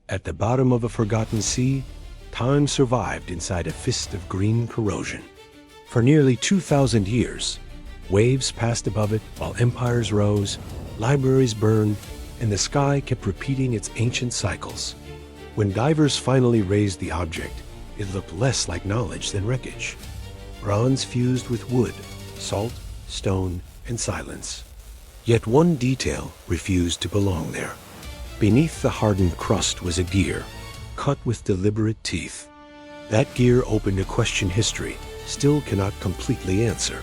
At the bottom of a forgotten sea, time survived inside a fist of green corrosion. For nearly 2,000 years, waves passed above it while empires rose, libraries burned, and the sky kept repeating its ancient cycles. When divers finally raised the object, it looked less like knowledge than wreckage. Bronze fused with wood, salt, stone, and silence. Yet one detail refused to belong there. Beneath the hardened crust was a gear, cut with deliberate teeth. That gear opened a question history still cannot completely answer.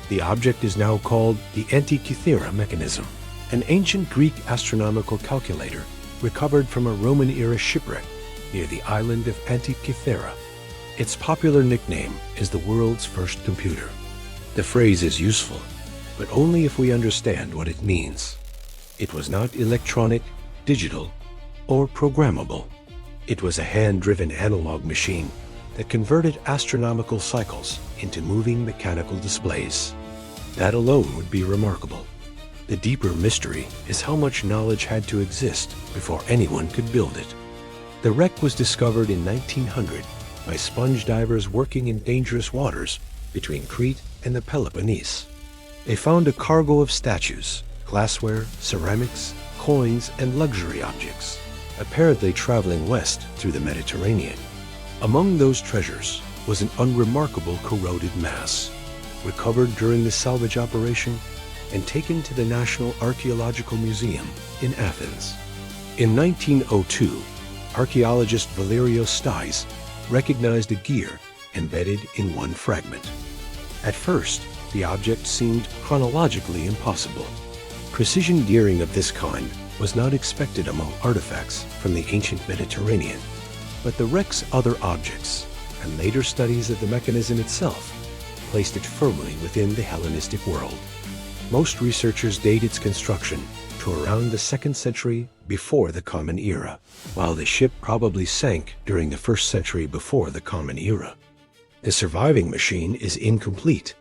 The object is now called the Antikythera Mechanism, an ancient Greek astronomical calculator recovered from a Roman-era shipwreck near the island of Antikythera. Its popular nickname is the world's first computer. The phrase is useful, but only if we understand what it means. It was not electronic, digital, or programmable. It was a hand-driven analog machine that converted astronomical cycles into moving mechanical displays. That alone would be remarkable. The deeper mystery is how much knowledge had to exist before anyone could build it. The wreck was discovered in 1900 by sponge divers working in dangerous waters between Crete and the Peloponnese. They found a cargo of statues, glassware, ceramics, coins, and luxury objects, apparently traveling west through the Mediterranean. Among those treasures was an unremarkable corroded mass, recovered during the salvage operation and taken to the National Archaeological Museum in Athens. In 1902, archaeologist Valerio Stais recognized a gear embedded in one fragment. At first, the object seemed chronologically impossible. Precision gearing of this kind was not expected among artifacts from the ancient Mediterranean, but the wreck's other objects and later studies of the mechanism itself placed it firmly within the Hellenistic world. Most researchers date its construction to around the 2nd century before the Common Era, while the ship probably sank during the 1st century before the Common Era. The surviving machine is incomplete.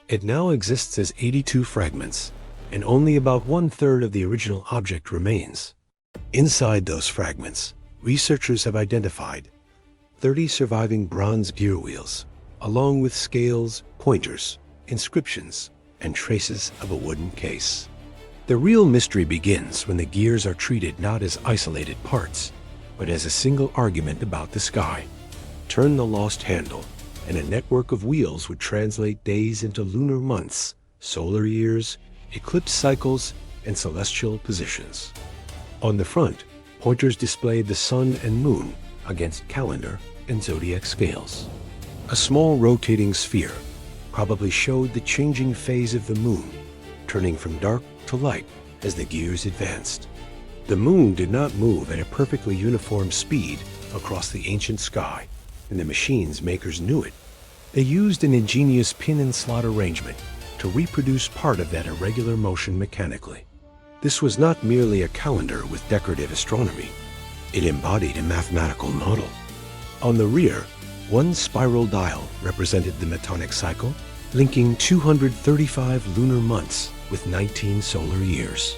It now exists as 82 fragments, and only about 1/3 of the original object remains. Inside those fragments, researchers have identified 30 surviving bronze gear wheels, along with scales, pointers, inscriptions, and traces of a wooden case. The real mystery begins when the gears are treated not as isolated parts, but as a single argument about the sky. Turn the lost handle, and a network of wheels would translate days into lunar months, solar years, eclipse cycles, and celestial positions. On the front, pointers displayed the sun and moon against calendar and zodiac scales. A small rotating sphere probably showed the changing phase of the moon, turning from dark to light as the gears advanced. The moon did not move at a perfectly uniform speed across the ancient sky, and the machine's makers knew it. They used an ingenious pin and slot arrangement to reproduce part of that irregular motion mechanically. This was not merely a calendar with decorative astronomy. It embodied a mathematical model. On the rear, one spiral dial represented the Metonic cycle, linking 235 lunar months with 19 solar years.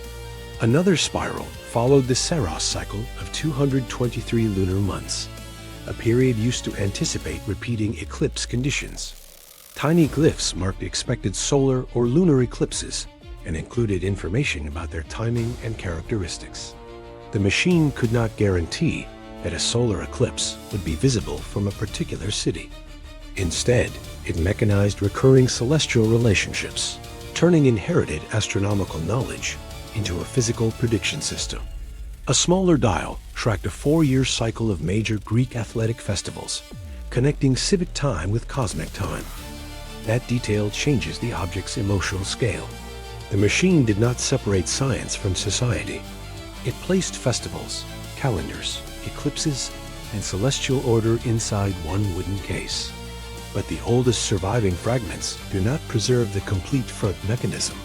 Another spiral followed the Saros cycle of 223 lunar months, a period used to anticipate repeating eclipse conditions. Tiny glyphs marked expected solar or lunar eclipses and included information about their timing and characteristics. The machine could not guarantee that a solar eclipse would be visible from a particular city. Instead, it mechanized recurring celestial relationships, turning inherited astronomical knowledge into a physical prediction system. A smaller dial tracked a 4-year cycle of major Greek athletic festivals, connecting civic time with cosmic time. That detail changes the object's emotional scale. The machine did not separate science from society. It placed festivals, calendars, eclipses, and celestial order inside one wooden case. But the oldest surviving fragments do not preserve the complete front mechanism.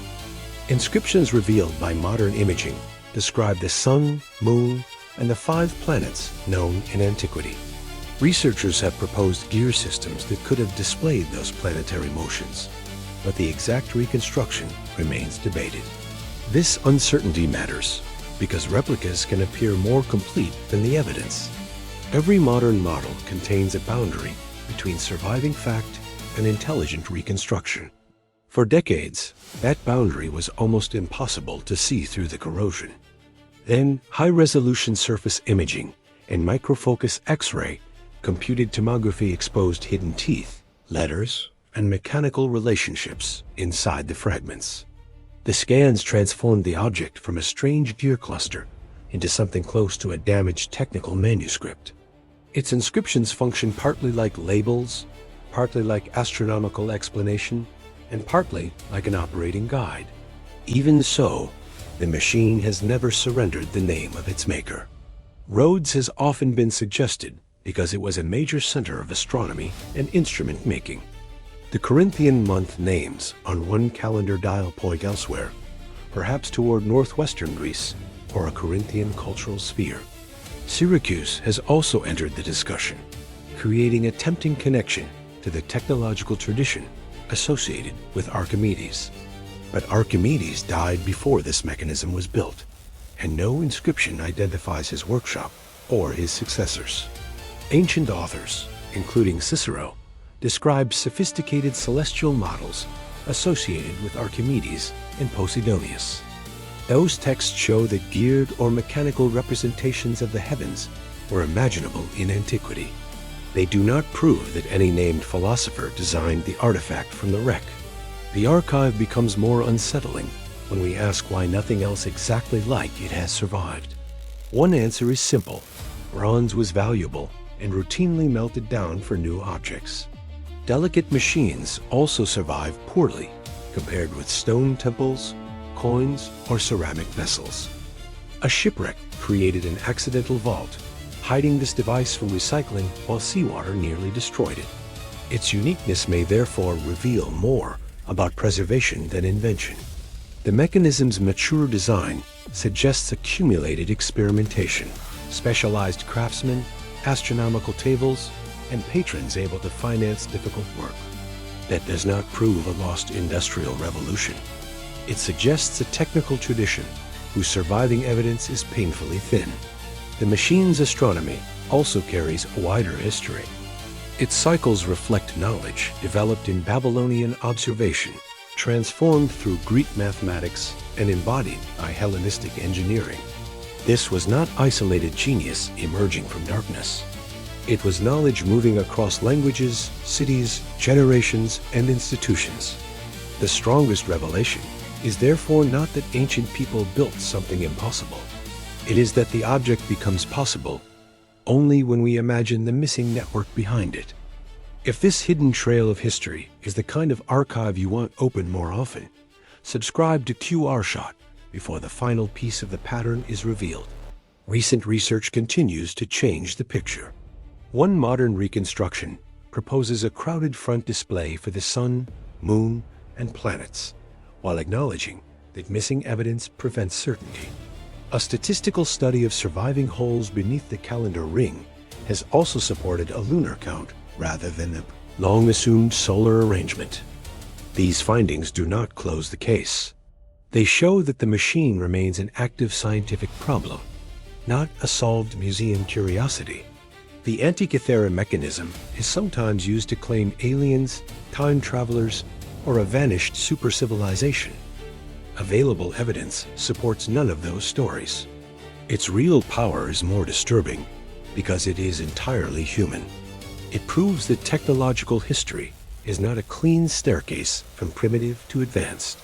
Inscriptions revealed by modern imaging describe the sun, moon, and the 5 planets known in antiquity. Researchers have proposed gear systems that could have displayed those planetary motions, but the exact reconstruction remains debated. This uncertainty matters because replicas can appear more complete than the evidence. Every modern model contains a boundary between surviving fact and intelligent reconstruction. For decades, that boundary was almost impossible to see through the corrosion. Then, high-resolution surface imaging and microfocus X-ray computed tomography exposed hidden teeth, letters, and mechanical relationships inside the fragments. The scans transformed the object from a strange gear cluster into something close to a damaged technical manuscript. Its inscriptions function partly like labels, partly like astronomical explanation, and partly like an operating guide. Even so, the machine has never surrendered the name of its maker. Rhodes has often been suggested because it was a major center of astronomy and instrument making. The Corinthian month names on one calendar dial point elsewhere, perhaps toward northwestern Greece or a Corinthian cultural sphere. Syracuse has also entered the discussion, creating a tempting connection to the technological tradition associated with Archimedes. But Archimedes died before this mechanism was built, and no inscription identifies his workshop or his successors. Ancient authors, including Cicero, describe sophisticated celestial models associated with Archimedes and Posidonius. Those texts show that geared or mechanical representations of the heavens were imaginable in antiquity. They do not prove that any named philosopher designed the artifact from the wreck. The archive becomes more unsettling when we ask why nothing else exactly like it has survived. One answer is simple: bronze was valuable and routinely melted down for new objects. Delicate machines also survive poorly compared with stone temples, coins, or ceramic vessels. A shipwreck created an accidental vault, hiding this device from recycling while seawater nearly destroyed it. Its uniqueness may therefore reveal more about preservation than invention. The mechanism's mature design suggests accumulated experimentation, specialized craftsmen, astronomical tables, and patrons able to finance difficult work. That does not prove a lost industrial revolution. It suggests a technical tradition whose surviving evidence is painfully thin. The machine's astronomy also carries a wider history. Its cycles reflect knowledge developed in Babylonian observation, transformed through Greek mathematics, and embodied by Hellenistic engineering. This was not isolated genius emerging from darkness. It was knowledge moving across languages, cities, generations, and institutions. The strongest revelation is therefore not that ancient people built something impossible. It is that the object becomes possible only when we imagine the missing network behind it. If this hidden trail of history is the kind of archive you want open more often, subscribe to QR Shot before the final piece of the pattern is revealed. Recent research continues to change the picture. One modern reconstruction proposes a crowded front display for the sun, moon, and planets, while acknowledging that missing evidence prevents certainty. A statistical study of surviving holes beneath the calendar ring has also supported a lunar count rather than a long-assumed solar arrangement. These findings do not close the case. They show that the machine remains an active scientific problem, not a solved museum curiosity. The Antikythera Mechanism is sometimes used to claim aliens, time travelers, or a vanished super-civilization. Available evidence supports none of those stories. Its real power is more disturbing because it is entirely human. It proves that technological history is not a clean staircase from primitive to advanced.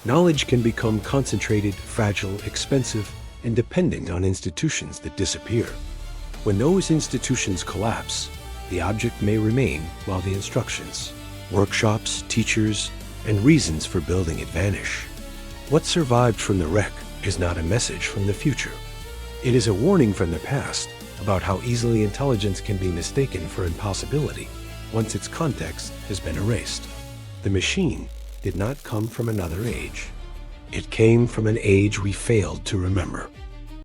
Knowledge can become concentrated, fragile, expensive, and dependent on institutions that disappear. When those institutions collapse, the object may remain while the instructions, workshops, teachers, and reasons for building it vanish. What survived from the wreck is not a message from the future. It is a warning from the past about how easily intelligence can be mistaken for impossibility once its context has been erased. The machine did not come from another age. It came from an age we failed to remember.